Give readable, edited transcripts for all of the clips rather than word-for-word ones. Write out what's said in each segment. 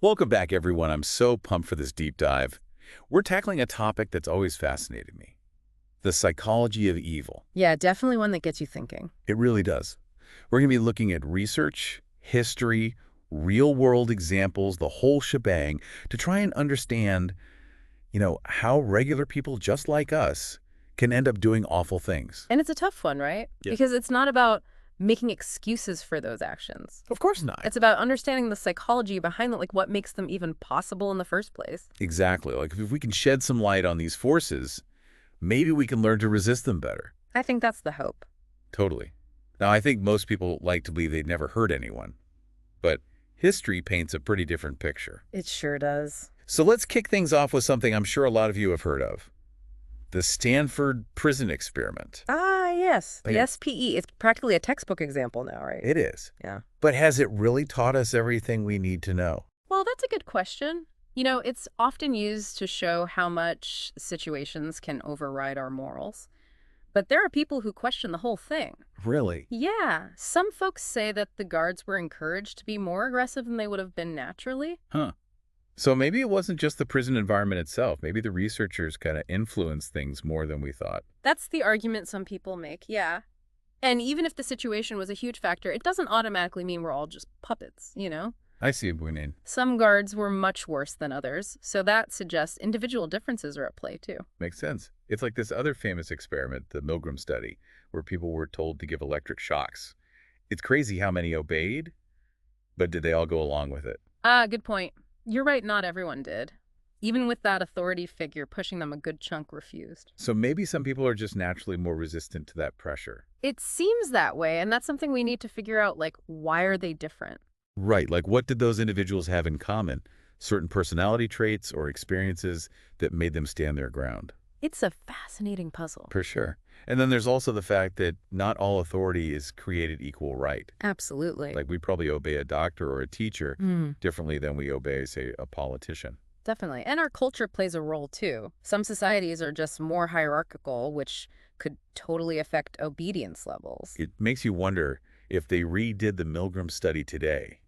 Welcome back, everyone. I'm so pumped for this deep dive. We're tackling a topic that's always fascinated me, the psychology of evil. Yeah, definitely one that gets you thinking. It really does. We're going to be looking at research, history, real-world examples, the whole shebang, to try and understand, how regular people just like us can end up doing awful things. And it's a tough one, right? Yeah. Because it's not about making excuses for those actions. Of course not. It's about understanding the psychology behind it, like what makes them even possible in the first place. Exactly. Like, if we can shed some light on these forces, maybe we can learn to resist them better. I think that's the hope. Totally. Now, I think most people like to believe they'd never hurt anyone, but history paints a pretty different picture. It sure does. So let's kick things off with something I'm sure a lot of you have heard of, the Stanford Prison Experiment. Ah, yes. The Yeah. SPE. It's practically a textbook example now, right? It is. Yeah. But has it really taught us everything we need to know? Well, that's a good question. It's often used to show how much situations can override our morals. But there are people who question the whole thing. Really? Yeah, some folks say that the guards were encouraged to be more aggressive than they would have been naturally. Huh. So maybe it wasn't just the prison environment itself. Maybe the researchers kind of influenced things more than we thought. That's the argument some people make, yeah. And even if the situation was a huge factor, it doesn't automatically mean we're all just puppets. I see what you mean. Some guards were much worse than others, so that suggests individual differences are at play, too. Makes sense. It's like this other famous experiment, the Milgram study, where people were told to give electric shocks. It's crazy how many obeyed, but did they all go along with it? Ah, good point. You're right, not everyone did. Even with that authority figure pushing them, a good chunk refused. So maybe some people are just naturally more resistant to that pressure. It seems that way, and that's something we need to figure out, like, why are they different? Right, like what did those individuals have in common? Certain personality traits or experiences that made them stand their ground? It's a fascinating puzzle. For sure. And then there's also the fact that not all authority is created equal right. Absolutely. Like we probably obey a doctor or a teacher differently than we obey, say, a politician. Definitely. And our culture plays a role, too. Some societies are just more hierarchical, which could totally affect obedience levels. It makes you wonder, if they redid the Milgram study today,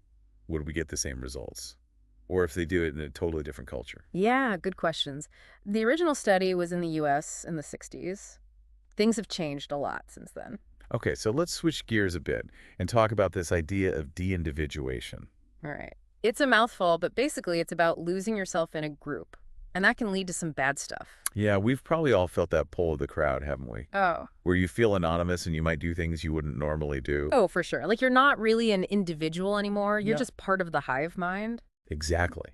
would we get the same results? Or if they do it in a totally different culture? Yeah, good questions. The original study was in the U.S. in the 60s. Things have changed a lot since then. Okay, so let's switch gears a bit and talk about this idea of de-individuation. All right. It's a mouthful, but basically it's about losing yourself in a group. And that can lead to some bad stuff. Yeah, we've probably all felt that pull of the crowd, haven't we? Oh. Where you feel anonymous and you might do things you wouldn't normally do. Oh, for sure. Like, you're not really an individual anymore. You're Yeah. just part of the hive mind. Exactly.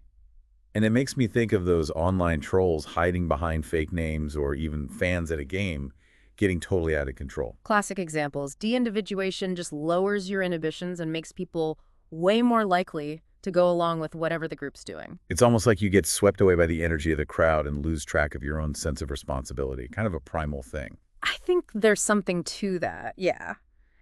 And it makes me think of those online trolls hiding behind fake names or even fans at a game getting totally out of control. Classic examples. De-individuation just lowers your inhibitions and makes people way more likely to go along with whatever the group's doing. It's almost like you get swept away by the energy of the crowd and lose track of your own sense of responsibility. Kind of a primal thing. I think there's something to that, yeah.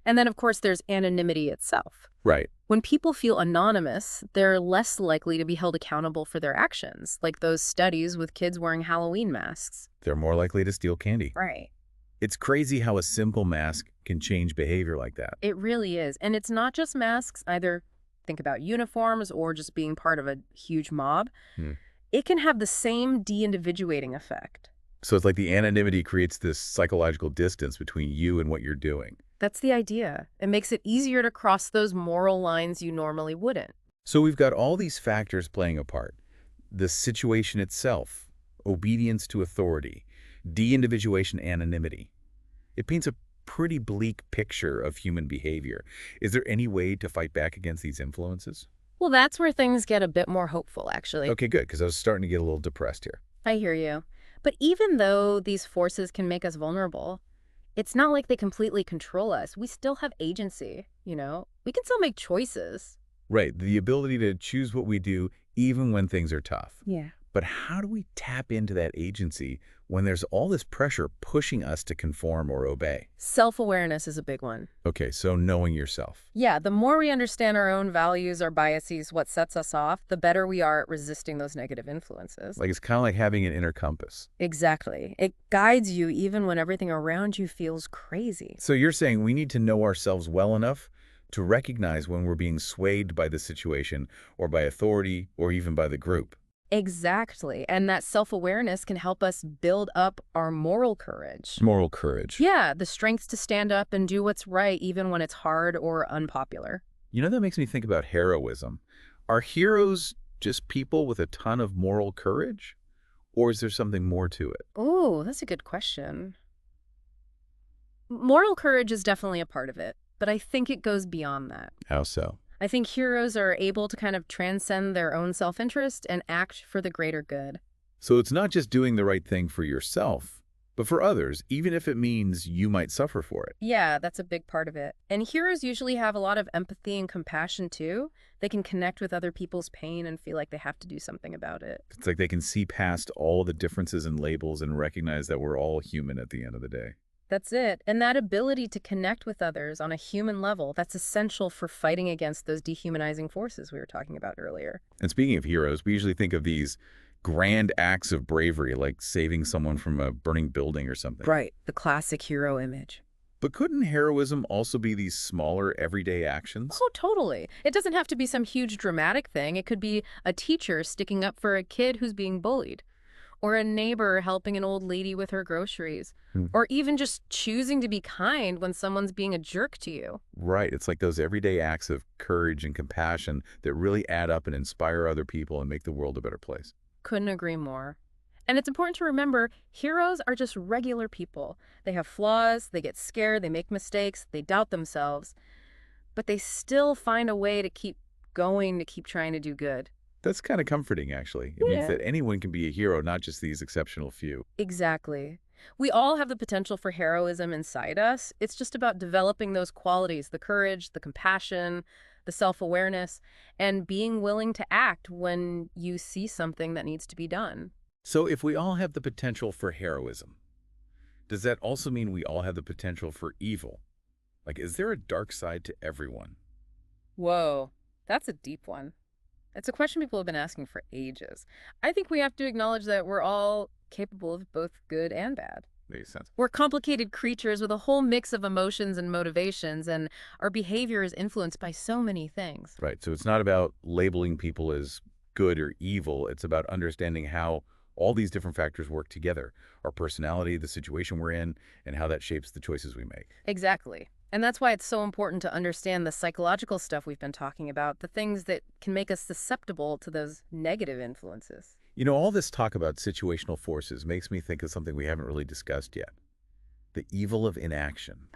And then, of course, there's anonymity itself. Right. When people feel anonymous, they're less likely to be held accountable for their actions, like those studies with kids wearing Halloween masks. They're more likely to steal candy. Right. It's crazy how a simple mask can change behavior like that. It really is. And it's not just masks either. Think about uniforms or just being part of a huge mob. It can have the same de-individuating effect. So it's like the anonymity creates this psychological distance between you and what you're doing. That's the idea. It makes it easier to cross those moral lines you normally wouldn't. So we've got all these factors playing a part. The situation itself, obedience to authority, de-individuation, anonymity. It paints a pretty bleak picture of human behavior. Is there any way to fight back against these influences? Well, that's where things get a bit more hopeful, actually. Okay, good, because I was starting to get a little depressed here. I hear you. But even though these forces can make us vulnerable, it's not like they completely control us. We still have agency, We can still make choices. Right, the ability to choose what we do even when things are tough. Yeah. But how do we tap into that agency when there's all this pressure pushing us to conform or obey? Self-awareness is a big one. Okay, so knowing yourself. Yeah, the more we understand our own values, our biases, what sets us off, the better we are at resisting those negative influences. Like it's kind of like having an inner compass. Exactly. It guides you even when everything around you feels crazy. So you're saying we need to know ourselves well enough to recognize when we're being swayed by the situation or by authority or even by the group. Exactly. And that self-awareness can help us build up our moral courage. Moral courage. Yeah, the strength to stand up and do what's right even when it's hard or unpopular. You know, that makes me think about heroism. Are heroes just people with a ton of moral courage? Or is there something more to it? Oh, that's a good question. Moral courage is definitely a part of it, but I think it goes beyond that. How so? I think heroes are able to kind of transcend their own self-interest and act for the greater good. So it's not just doing the right thing for yourself, but for others, even if it means you might suffer for it. Yeah, that's a big part of it. And heroes usually have a lot of empathy and compassion too. They can connect with other people's pain and feel like they have to do something about it. It's like they can see past all the differences and labels and recognize that we're all human at the end of the day. That's it. And that ability to connect with others on a human level, that's essential for fighting against those dehumanizing forces we were talking about earlier. And speaking of heroes, we usually think of these grand acts of bravery, like saving someone from a burning building or something. Right, the classic hero image. But couldn't heroism also be these smaller, everyday actions? Oh, totally. It doesn't have to be some huge dramatic thing. It could be a teacher sticking up for a kid who's being bullied, or a neighbor helping an old lady with her groceries, or even just choosing to be kind when someone's being a jerk to you. Right. It's like those everyday acts of courage and compassion that really add up and inspire other people and make the world a better place. Couldn't agree more. And it's important to remember, heroes are just regular people. They have flaws, they get scared, they make mistakes, they doubt themselves, but they still find a way to keep going, to keep trying to do good. That's kind of comforting, actually. It means that anyone can be a hero, not just these exceptional few. Exactly. We all have the potential for heroism inside us. It's just about developing those qualities, the courage, the compassion, the self-awareness, and being willing to act when you see something that needs to be done. So if we all have the potential for heroism, does that also mean we all have the potential for evil? Like, is there a dark side to everyone? Whoa, that's a deep one. It's a question people have been asking for ages. I think we have to acknowledge that we're all capable of both good and bad. Makes sense. We're complicated creatures with a whole mix of emotions and motivations, and our behavior is influenced by so many things. Right. So it's not about labeling people as good or evil. It's about understanding how all these different factors work together. Our personality, the situation we're in, and how that shapes the choices we make. Exactly. And that's why it's so important to understand the psychological stuff we've been talking about, the things that can make us susceptible to those negative influences. You know, all this talk about situational forces makes me think of something we haven't really discussed yet. The evil of inaction.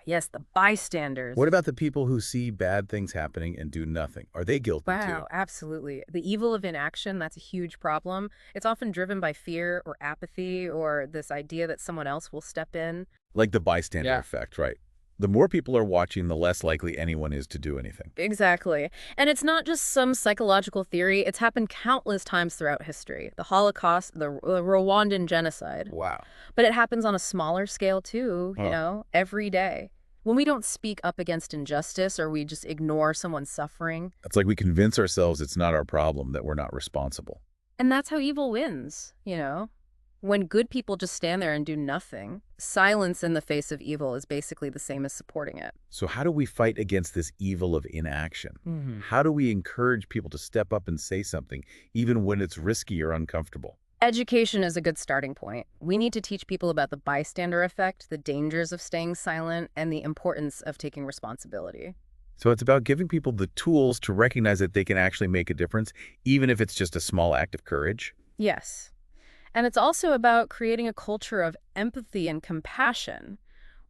Yes, the bystanders. What about the people who see bad things happening and do nothing? Are they guilty too? Wow, absolutely. The evil of inaction, that's a huge problem. It's often driven by fear or apathy or this idea that someone else will step in. Like the bystander effect, right? The more people are watching, the less likely anyone is to do anything. Exactly. And it's not just some psychological theory. It's happened countless times throughout history. The Holocaust, the Rwandan genocide. Wow. But it happens on a smaller scale too, you know, every day. When we don't speak up against injustice or we just ignore someone's suffering. It's like we convince ourselves it's not our problem, that we're not responsible. And that's how evil wins, you know? When good people just stand there and do nothing, silence in the face of evil is basically the same as supporting it. So how do we fight against this evil of inaction? How do we encourage people to step up and say something, even when it's risky or uncomfortable? Education is a good starting point. We need to teach people about the bystander effect, the dangers of staying silent, and the importance of taking responsibility. So it's about giving people the tools to recognize that they can actually make a difference, even if it's just a small act of courage. Yes. And it's also about creating a culture of empathy and compassion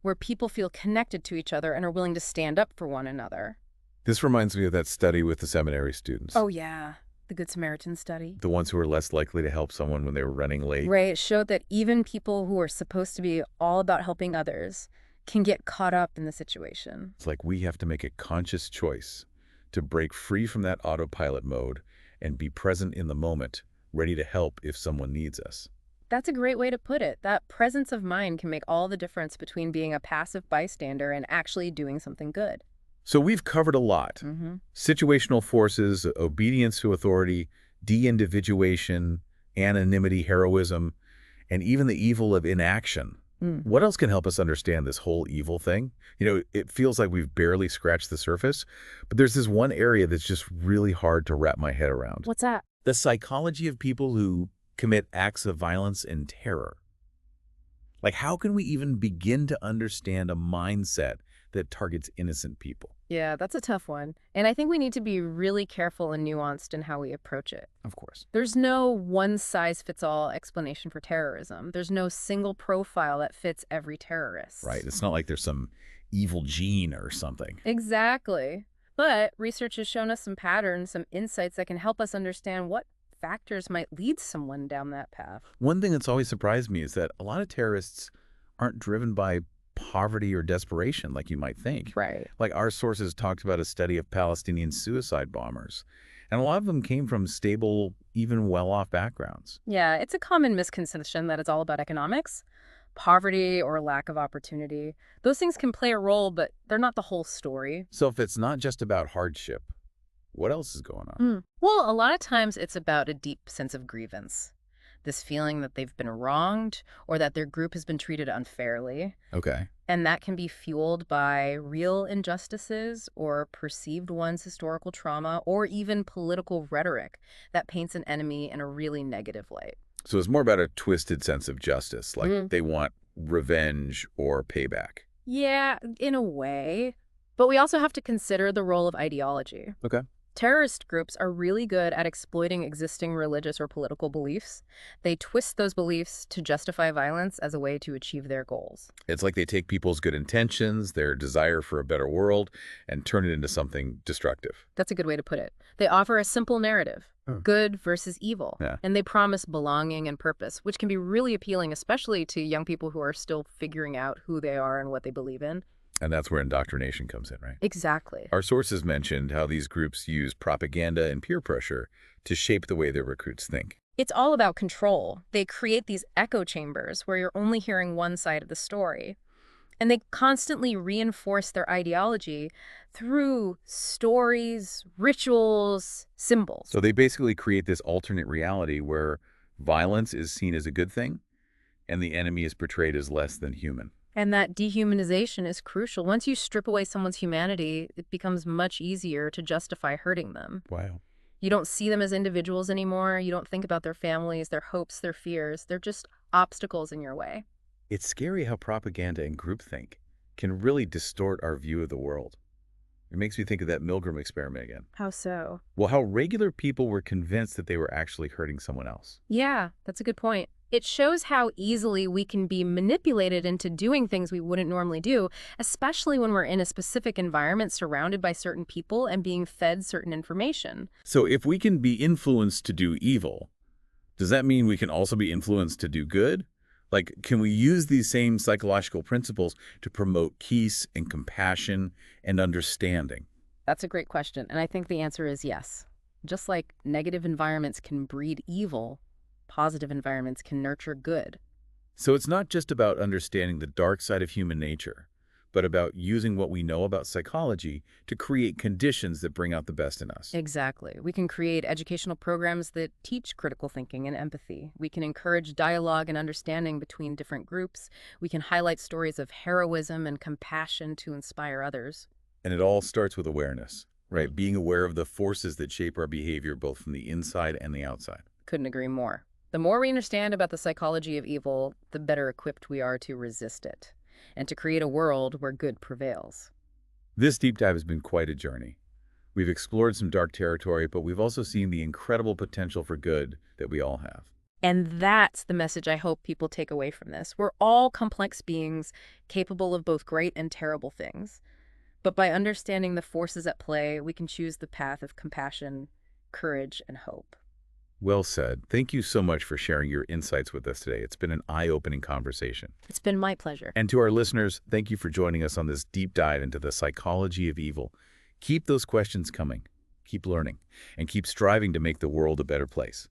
where people feel connected to each other and are willing to stand up for one another. This reminds me of that study with the seminary students. Oh, yeah. The Good Samaritan study. The ones who were less likely to help someone when they were running late. Right. It showed that even people who are supposed to be all about helping others can get caught up in the situation. It's like we have to make a conscious choice to break free from that autopilot mode and be present in the moment, ready to help if someone needs us. That's a great way to put it. That presence of mind can make all the difference between being a passive bystander and actually doing something good. So we've covered a lot. Situational forces, obedience to authority, de-individuation, anonymity, heroism, and even the evil of inaction. Mm. What else can help us understand this whole evil thing? It feels like we've barely scratched the surface, but there's this one area that's just really hard to wrap my head around. What's that? The psychology of people who commit acts of violence and terror. Like, how can we even begin to understand a mindset that targets innocent people? Yeah, that's a tough one. And I think we need to be really careful and nuanced in how we approach it. Of course. There's no one-size-fits-all explanation for terrorism. There's no single profile that fits every terrorist. Right. It's not like there's some evil gene or something. Exactly. But research has shown us some patterns, some insights that can help us understand what factors might lead someone down that path. One thing that's always surprised me is that a lot of terrorists aren't driven by poverty or desperation like you might think. Right. Like, our sources talked about a study of Palestinian suicide bombers, and a lot of them came from stable, even well-off backgrounds. Yeah, it's a common misconception that it's all about economics, poverty, or lack of opportunity. Those things can play a role, but they're not the whole story. So if it's not just about hardship, what else is going on? Well, a lot of times it's about a deep sense of grievance. This feeling that they've been wronged or that their group has been treated unfairly. Okay. And that can be fueled by real injustices or perceived one's historical trauma or even political rhetoric that paints an enemy in a really negative light. So it's more about a twisted sense of justice, like they want revenge or payback. Yeah, in a way. But we also have to consider the role of ideology. Okay. Terrorist groups are really good at exploiting existing religious or political beliefs. They twist those beliefs to justify violence as a way to achieve their goals. It's like they take people's good intentions, their desire for a better world, and turn it into something destructive. That's a good way to put it. They offer a simple narrative, good versus evil, Yeah. and they promise belonging and purpose, which can be really appealing, especially to young people who are still figuring out who they are and what they believe in. And that's where indoctrination comes in, right? Exactly. Our sources mentioned how these groups use propaganda and peer pressure to shape the way their recruits think. It's all about control. They create these echo chambers where you're only hearing one side of the story. And they constantly reinforce their ideology through stories, rituals, symbols. So they basically create this alternate reality where violence is seen as a good thing and the enemy is portrayed as less than human. And that dehumanization is crucial. Once you strip away someone's humanity, it becomes much easier to justify hurting them. Wow. You don't see them as individuals anymore. You don't think about their families, their hopes, their fears. They're just obstacles in your way. It's scary how propaganda and groupthink can really distort our view of the world. It makes me think of that Milgram experiment again. How so? Well, how regular people were convinced that they were actually hurting someone else. Yeah, that's a good point. It shows how easily we can be manipulated into doing things we wouldn't normally do, especially when we're in a specific environment surrounded by certain people and being fed certain information. So if we can be influenced to do evil, does that mean we can also be influenced to do good? Like, can we use these same psychological principles to promote peace and compassion and understanding? That's a great question, and I think the answer is yes. Just like negative environments can breed evil, positive environments can nurture good. So it's not just about understanding the dark side of human nature, but about using what we know about psychology to create conditions that bring out the best in us. Exactly. We can create educational programs that teach critical thinking and empathy. We can encourage dialogue and understanding between different groups. We can highlight stories of heroism and compassion to inspire others. And it all starts with awareness, right? Being aware of the forces that shape our behavior both from the inside and the outside. Couldn't agree more. The more we understand about the psychology of evil, the better equipped we are to resist it and to create a world where good prevails. This deep dive has been quite a journey. We've explored some dark territory, but we've also seen the incredible potential for good that we all have. And that's the message I hope people take away from this. We're all complex beings capable of both great and terrible things. But by understanding the forces at play, we can choose the path of compassion, courage, and hope. Well said. Thank you so much for sharing your insights with us today. It's been an eye-opening conversation. It's been my pleasure. And to our listeners, thank you for joining us on this deep dive into the psychology of evil. Keep those questions coming, keep learning, and keep striving to make the world a better place.